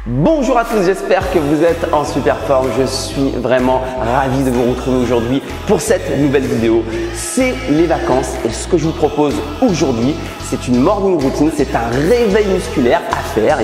Bonjour à tous, j'espère que vous êtes en super forme. Je suis vraiment ravi de vous retrouver aujourd'hui pour cette nouvelle vidéo. C'est les vacances et ce que je vous propose aujourd'hui, c'est une morning routine, c'est un réveil musculaire à faire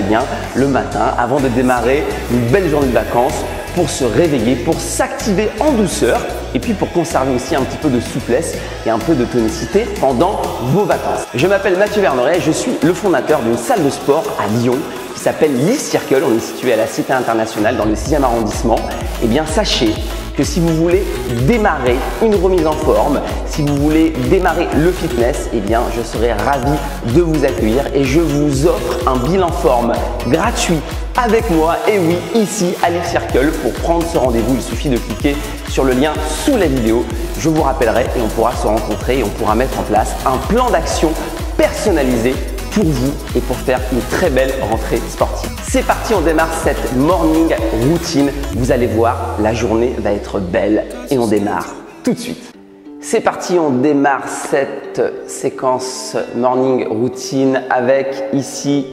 le matin avant de démarrer une belle journée de vacances pour se réveiller, pour s'activer en douceur et puis pour conserver aussi un petit peu de souplesse et un peu de tonicité pendant vos vacances. Je m'appelle Mathieu Verneret, je suis le fondateur d'une salle de sport à Lyon qui s'appelle l'e-Circle. On est situé à la Cité Internationale dans le 6e arrondissement. Eh bien, sachez que si vous voulez démarrer une remise en forme, si vous voulez démarrer le fitness, eh bien, je serai ravi de vous accueillir et je vous offre un bilan forme gratuit avec moi. Et oui, ici à l'e-Circle, pour prendre ce rendez-vous, il suffit de cliquer sur le lien sous la vidéo. Je vous rappellerai et on pourra se rencontrer et on pourra mettre en place un plan d'action personnalisé pour vous et pour faire une très belle rentrée sportive. C'est parti, on démarre cette morning routine. Vous allez voir, la journée va être belle et on démarre tout de suite. C'est parti, on démarre cette séquence morning routine avec ici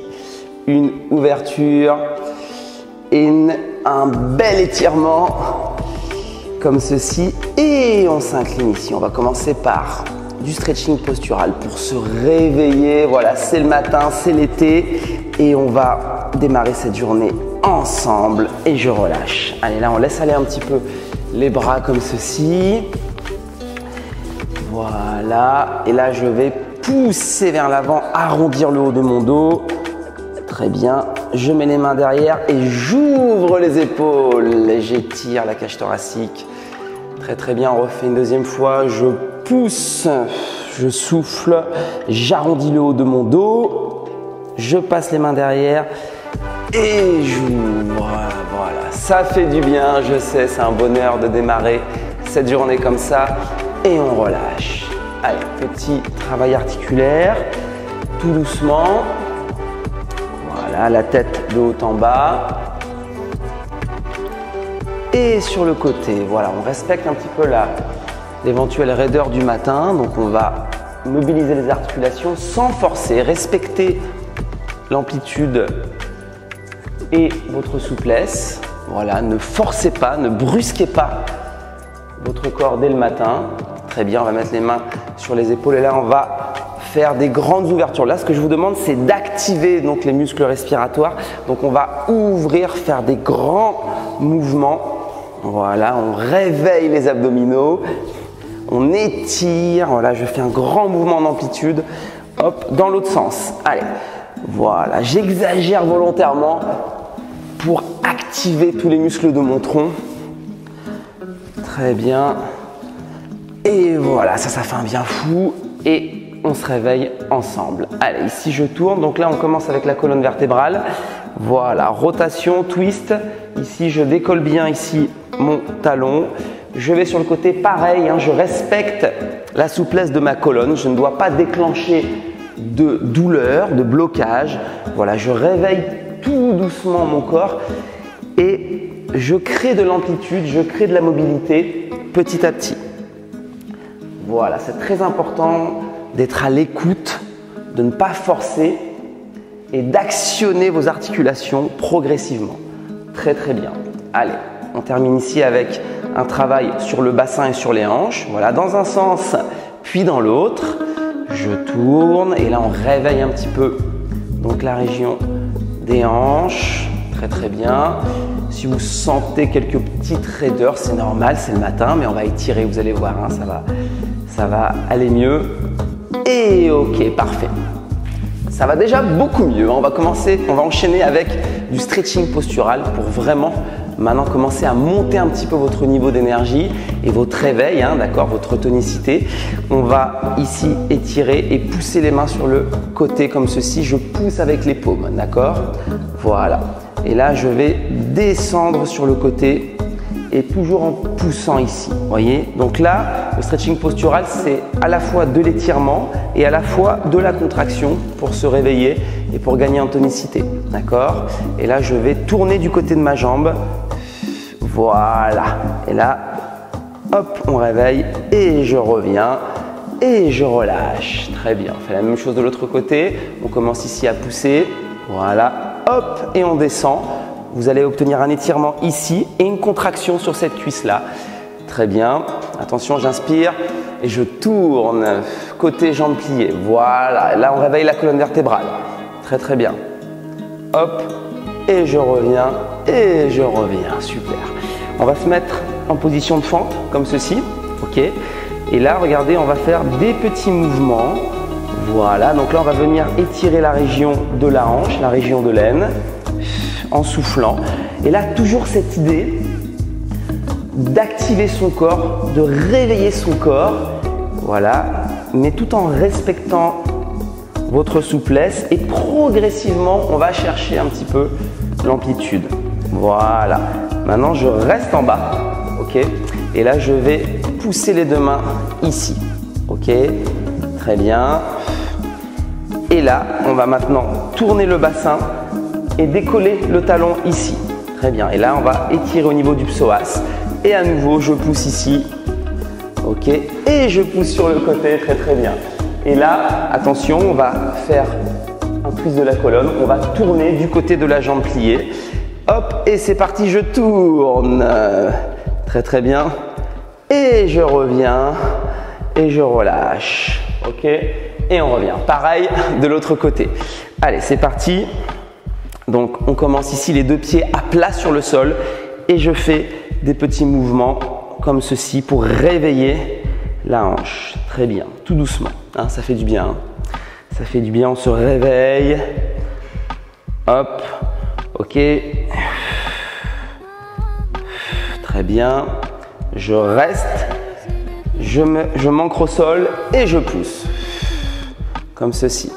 une ouverture et un bel étirement comme ceci et on s'incline ici. On va commencer par du stretching postural pour se réveiller. Voilà, c'est le matin, c'est l'été et on va démarrer cette journée ensemble et je relâche. Allez, là on laisse aller un petit peu les bras comme ceci. Voilà, et là je vais pousser vers l'avant, arrondir le haut de mon dos. Très bien, je mets les mains derrière et j'ouvre les épaules et j'étire la cage thoracique. Très bien, on refait une deuxième fois. Je pousse, je souffle, j'arrondis le haut de mon dos, je passe les mains derrière et j'ouvre. Voilà, ça fait du bien, je sais, c'est un bonheur de démarrer cette journée comme ça et on relâche. Allez, petit travail articulaire, tout doucement. Voilà, la tête de haut en bas. Et sur le côté, voilà, on respecte un petit peu l'éventuelle raideur du matin. Donc on va mobiliser les articulations sans forcer, respecter l'amplitude et votre souplesse. Voilà, ne forcez pas, ne brusquez pas votre corps dès le matin. Très bien, on va mettre les mains sur les épaules et là on va faire des grandes ouvertures. Là, ce que je vous demande, c'est d'activer donc les muscles respiratoires. Donc on va ouvrir, faire des grands mouvements. Voilà, on réveille les abdominaux, on étire. Voilà, je fais un grand mouvement d'amplitude. Hop, dans l'autre sens. Allez, voilà, j'exagère volontairement pour activer tous les muscles de mon tronc. Très bien. Et voilà, ça fait un bien fou. Et on se réveille ensemble. Allez, ici je tourne. Donc là, on commence avec la colonne vertébrale. Voilà, rotation, twist. Ici, je décolle bien ici mon talon. Je vais sur le côté, pareil, je respecte la souplesse de ma colonne. Je ne dois pas déclencher de douleur, de blocage. Voilà, je réveille tout doucement mon corps et je crée de l'amplitude, je crée de la mobilité petit à petit. Voilà, c'est très important d'être à l'écoute, de ne pas forcer et d'actionner vos articulations progressivement. Très bien. Allez, on termine ici avec un travail sur le bassin et sur les hanches. Voilà, dans un sens puis dans l'autre. Je tourne et là on réveille un petit peu donc la région des hanches. Très bien. Si vous sentez quelques petites raideurs, c'est normal, c'est le matin, mais on va étirer, vous allez voir, ça va aller mieux. Et ok, parfait. Ça va déjà beaucoup mieux. On va enchaîner avec du stretching postural pour vraiment maintenant commencer à monter un petit peu votre niveau d'énergie et votre réveil, d'accord, votre tonicité. On va ici étirer et pousser les mains sur le côté comme ceci. Je pousse avec les paumes, d'accord? Voilà. Et là, je vais descendre sur le côté et toujours en poussant ici. Voyez? Donc là, le stretching postural, c'est à la fois de l'étirement et à la fois de la contraction pour se réveiller et pour gagner en tonicité. D'accord? Et là, je vais tourner du côté de ma jambe. Voilà. Et là, hop, on réveille et je reviens et je relâche. Très bien. On fait la même chose de l'autre côté. On commence ici à pousser. Voilà. Hop, et on descend. vous allez obtenir un étirement ici et une contraction sur cette cuisse-là. Très bien. Attention, j'inspire et je tourne. Côté jambes pliées. Voilà. Là, on réveille la colonne vertébrale. Très, très bien. Hop. Et je reviens. Et je reviens. Super. On va se mettre en position de fente, comme ceci. OK. Et là, regardez, on va faire des petits mouvements. Voilà. Donc là, on va venir étirer la région de la hanche, la région de l'aine, en soufflant. Et là, toujours cette idée d'activer son corps, de réveiller son corps, voilà, mais tout en respectant votre souplesse et progressivement, on va chercher un petit peu l'amplitude. Voilà. Maintenant, je reste en bas, ok, et là, je vais pousser les deux mains ici, ok, très bien. Et là, on va maintenant tourner le bassin et décoller le talon ici, très bien. Et là, on va étirer au niveau du psoas. Et à nouveau, je pousse ici, ok, et je pousse sur le côté, très très bien. Et là, attention, on va faire un twist de la colonne, on va tourner du côté de la jambe pliée. Hop, et c'est parti, je tourne, très très bien. Et je reviens, et je relâche, ok, et on revient. Pareil de l'autre côté. Allez, c'est parti. Donc, on commence ici, les deux pieds à plat sur le sol, et je fais des petits mouvements comme ceci pour réveiller la hanche. Très bien, tout doucement, hein, ça fait du bien. Hein. Ça fait du bien, on se réveille. Hop, ok. Très bien. Je reste, je m'ancre au sol et je pousse. Comme ceci.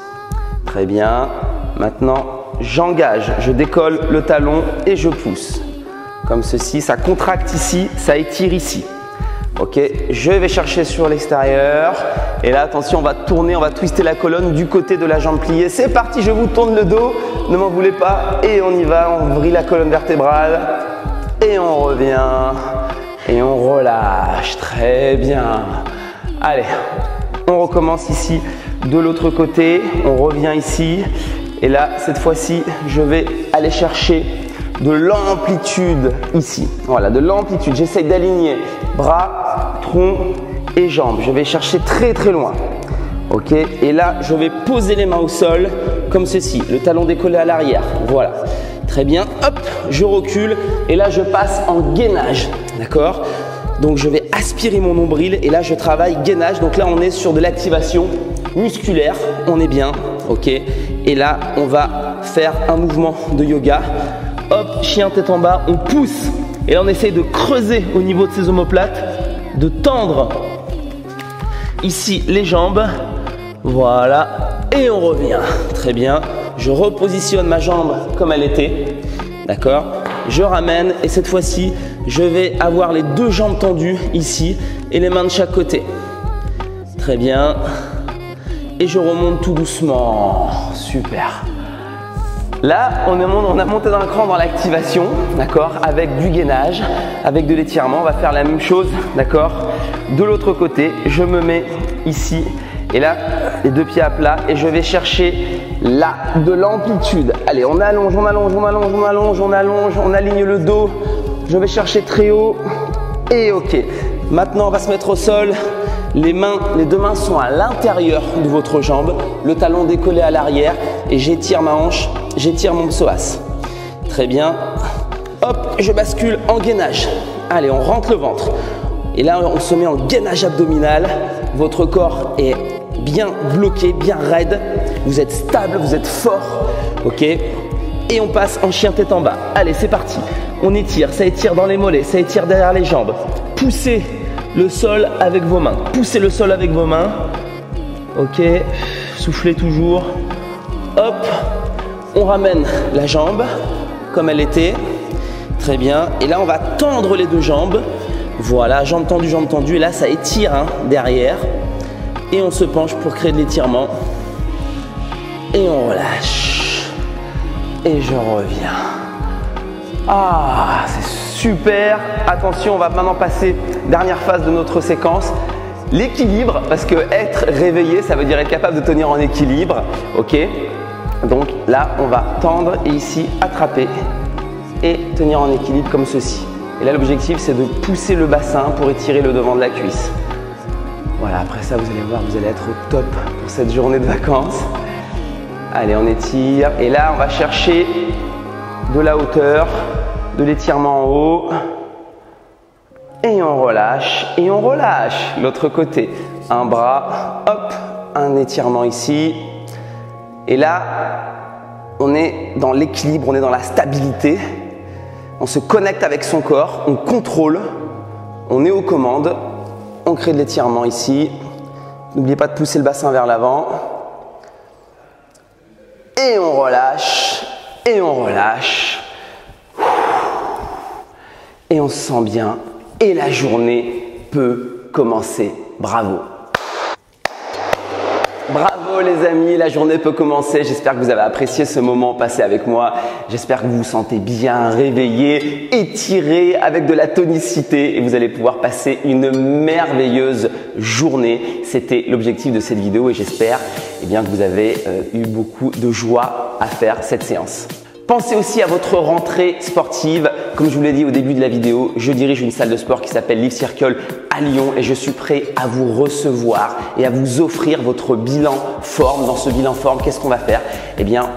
Très bien. Maintenant, j'engage, je décolle le talon et je pousse. Comme ceci, ça contracte ici, ça étire ici. Ok, je vais chercher sur l'extérieur. Et là, attention, on va tourner, on va twister la colonne du côté de la jambe pliée. C'est parti, je vous tourne le dos, ne m'en voulez pas. Et on y va, on vrille la colonne vertébrale. Et on revient. Et on relâche. Très bien. Allez, on recommence ici de l'autre côté. On revient ici. Et là, cette fois-ci, je vais aller chercher de l'amplitude ici. Voilà, de l'amplitude. J'essaye d'aligner bras, tronc et jambes. Je vais chercher très très loin. Ok, et là, je vais poser les mains au sol comme ceci. Le talon décollé à l'arrière. Voilà. Très bien. Hop, je recule et là, je passe en gainage. D'accord? Donc, je vais aspirer mon nombril et là, je travaille gainage. Donc là, on est sur de l'activation musculaire. On est bien. Ok. Et là, on va faire un mouvement de yoga. Hop, chien tête en bas, on pousse. Et là, on essaye de creuser au niveau de ses omoplates, de tendre ici les jambes. Voilà. Et on revient. Très bien. Je repositionne ma jambe comme elle était. D'accord? Je ramène et cette fois-ci, je vais avoir les deux jambes tendues ici et les mains de chaque côté. Très bien. Et je remonte tout doucement. Super. Là, on a monté d'un cran dans l'activation, d'accord, avec du gainage, avec de l'étirement. On va faire la même chose, d'accord. De l'autre côté, je me mets ici et là, les deux pieds à plat et je vais chercher là de l'amplitude. Allez, on allonge, on allonge, on allonge, on allonge, on allonge, on aligne le dos. Je vais chercher très haut et ok. Maintenant, on va se mettre au sol. Les deux mains sont à l'intérieur de votre jambe, le talon décollé à l'arrière et j'étire ma hanche, j'étire mon psoas. Très bien. Hop, je bascule en gainage. Allez, on rentre le ventre. Et là, on se met en gainage abdominal. Votre corps est bien bloqué, bien raide. Vous êtes stable, vous êtes fort. Ok? Et on passe en chien tête en bas. Allez, c'est parti. On étire, ça étire dans les mollets, ça étire derrière les jambes. Poussez le sol avec vos mains. Poussez le sol avec vos mains. Ok. Soufflez toujours. Hop. On ramène la jambe comme elle était. Très bien. Et là, on va tendre les deux jambes. Voilà, jambes tendues, jambes tendues. Et là, ça étire derrière. Et on se penche pour créer de l'étirement. Et on relâche. Et je reviens. Ah, c'est super. Attention, on va maintenant passer, dernière phase de notre séquence, l'équilibre. Parce que être réveillé, ça veut dire être capable de tenir en équilibre. Ok? Donc là, on va tendre et ici, attraper. et tenir en équilibre comme ceci. Et là, l'objectif, c'est de pousser le bassin pour étirer le devant de la cuisse. Voilà, après ça, vous allez voir, vous allez être au top pour cette journée de vacances. Allez, on étire. Et là, on va chercher de la hauteur, de l'étirement en haut. Et on relâche, et on relâche. L'autre côté, un bras, hop, un étirement ici. Et là, on est dans l'équilibre, on est dans la stabilité. On se connecte avec son corps, on contrôle, on est aux commandes. On crée de l'étirement ici. N'oubliez pas de pousser le bassin vers l'avant. Et on relâche, et on relâche. Et on se sent bien. Et la journée peut commencer. Bravo! Bravo les amis, la journée peut commencer. J'espère que vous avez apprécié ce moment passé avec moi. J'espère que vous vous sentez bien réveillé, étiré, avec de la tonicité et vous allez pouvoir passer une merveilleuse journée. C'était l'objectif de cette vidéo et j'espère que vous avez eu beaucoup de joie à faire cette séance. Pensez aussi à votre rentrée sportive. Comme je vous l'ai dit au début de la vidéo, je dirige une salle de sport qui s'appelle Live Circle à Lyon et je suis prêt à vous recevoir et à vous offrir votre bilan forme. Dans ce bilan forme, qu'est-ce qu'on va faire?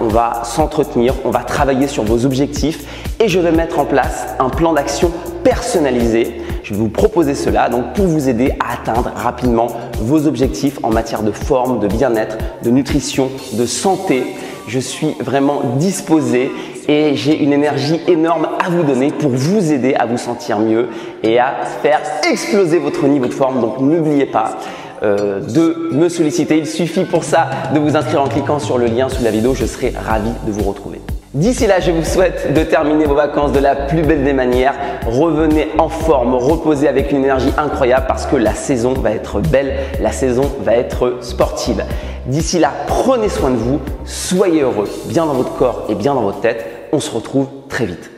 On va s'entretenir, on va travailler sur vos objectifs et je vais mettre en place un plan d'action personnalisé. Je vais vous proposer cela donc pour vous aider à atteindre rapidement vos objectifs en matière de forme, de bien-être, de nutrition, de santé. Je suis vraiment disposé et j'ai une énergie énorme à vous donner pour vous aider à vous sentir mieux et à faire exploser votre niveau de forme. Donc n'oubliez pas de me solliciter. Il suffit pour ça de vous inscrire en cliquant sur le lien sous la vidéo. Je serai ravi de vous retrouver. D'ici là, je vous souhaite de terminer vos vacances de la plus belle des manières. Revenez en forme, reposez avec une énergie incroyable parce que la saison va être belle, la saison va être sportive. D'ici là, prenez soin de vous, soyez heureux, bien dans votre corps et bien dans votre tête. On se retrouve très vite.